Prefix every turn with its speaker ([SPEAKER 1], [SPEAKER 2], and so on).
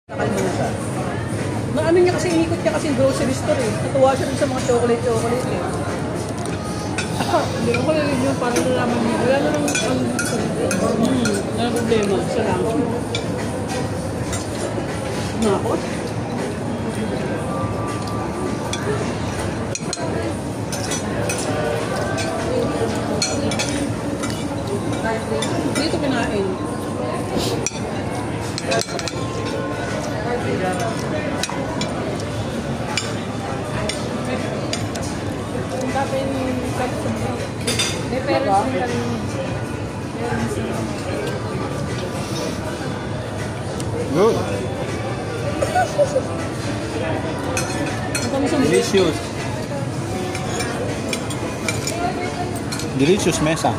[SPEAKER 1] Nakal mo na siya. Ano niya kasi, inikot niya kasi grocery store eh. Natuwa siya rin sa mga chocolate eh.
[SPEAKER 2] Hindi ko rin yung parang nalaman niya. Wala na lang ang wala problema. Siya lang. Nakot.
[SPEAKER 1] Dito kinain.
[SPEAKER 2] May parents din kami.
[SPEAKER 3] Good. Delicious. Delicious mesa.